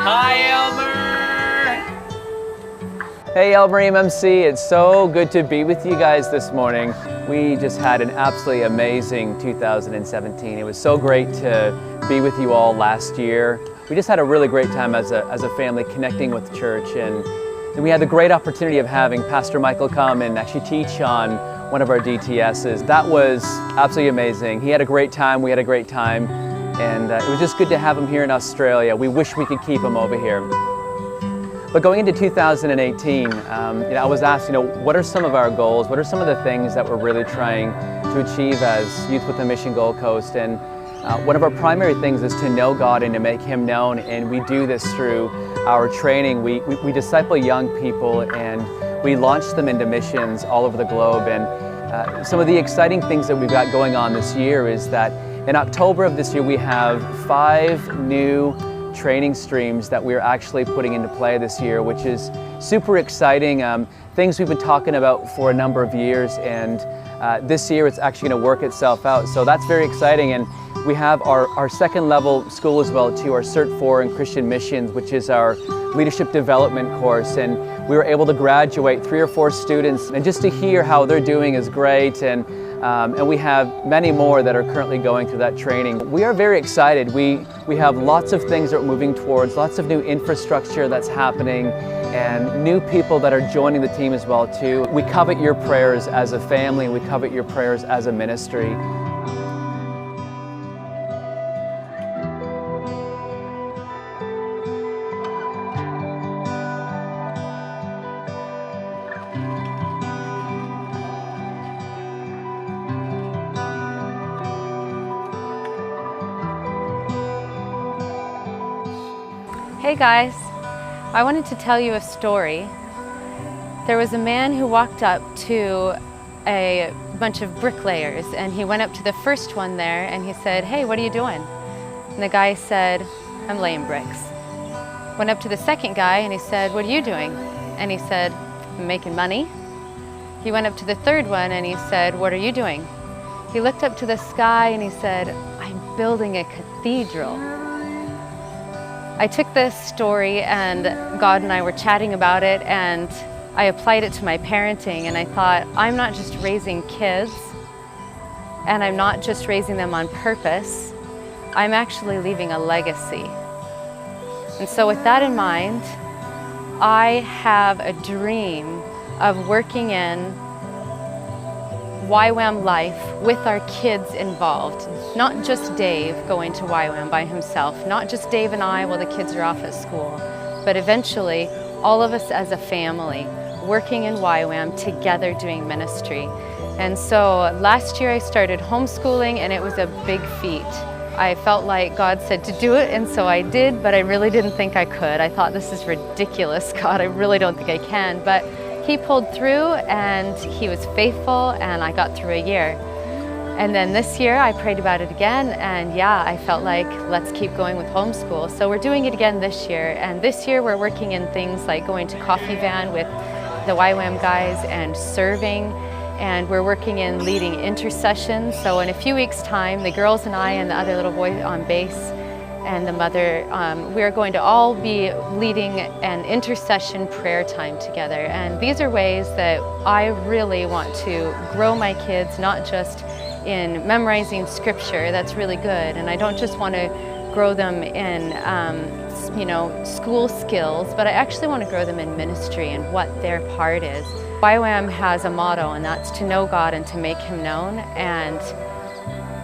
Hi, Elmer! Hey, Elmer MMC, it's so good to be with you guys this morning. We just had an absolutely amazing 2017. It was so great to be with you all last year. We just had a really great time as a family connecting with church, and we had the great opportunity of having Pastor Michael come and actually teach on one of our DTSs. That was absolutely amazing. He had a great time, we had a great time, and it was just good to have him here in Australia. We wish we could keep him over here. But going into 2018, I was asked, what are some of our goals? What are some of the things that we're really trying to achieve as Youth with a Mission Gold Coast? And one of our primary things is to know God and to make Him known, and we do this through our training. We disciple young people and we launch them into missions all over the globe. And some of the exciting things that we've got going on this year is that in October of this year we have 5 new training streams that we're actually putting into play this year, which is super exciting. Things we've been talking about for a number of years, and this year it's actually going to work itself out. So that's very exciting. And we have our second level school as well too, our Cert 4 in Christian Missions, which is our leadership development course. And we were able to graduate 3 or 4 students, and just to hear how they're doing is great. And we have many more that are currently going through that training. We are very excited. We have lots of things that we're moving towards, lots of new infrastructure that's happening, and new people that are joining the team as well too. We covet your prayers as a family, and we covet your prayers as a ministry. Hey guys, I wanted to tell you a story. There was a man who walked up to a bunch of bricklayers, and he went up to the first one there and he said, "Hey, what are you doing?" And the guy said, "I'm laying bricks." Went up to the second guy and he said, "What are you doing?" And he said, "I'm making money." He went up to the third one and he said, "What are you doing?" He looked up to the sky and he said, "I'm building a cathedral." I took this story and God and I were chatting about it, and I applied it to my parenting, and I thought, I'm not just raising kids, and I'm not just raising them on purpose, I'm actually leaving a legacy. And so with that in mind, I have a dream of working in YWAM life with our kids involved. Not just Dave going to YWAM by himself, not just Dave and I while the kids are off at school, but eventually all of us as a family working in YWAM together doing ministry. And so last year I started homeschooling, and it was a big feat. I felt like God said to do it, and so I did, but I really didn't think I could. I thought, this is ridiculous, God, I really don't think I can. But He pulled through, and He was faithful, and I got through a year. And then this year I prayed about it again, and yeah, I felt like, let's keep going with homeschool. So we're doing it again this year, and this year we're working in things like going to coffee van with the YWAM guys and serving, and we're working in leading intercessions. So in a few weeks' time, the girls and I and the other little boy on bass and the mother, we're going to all be leading an intercession prayer time together. And these are ways that I really want to grow my kids, not just in memorizing scripture, that's really good, and I don't just want to grow them in school skills, but I actually want to grow them in ministry and what their part is. YWAM has a motto, and that's to know God and to make Him known, and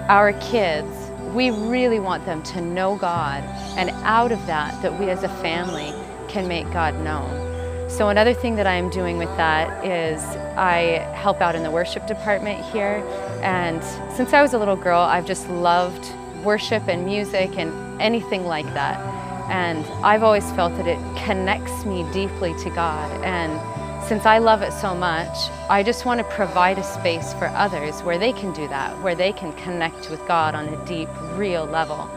our kids, we really want them to know God, and out of that, that we as a family can make God known. So another thing that I'm doing with that is I help out in the worship department here, and since I was a little girl, I've just loved worship and music and anything like that. And I've always felt that it connects me deeply to God, and since I love it so much, I just want to provide a space for others where they can do that, where they can connect with God on a deep, real level.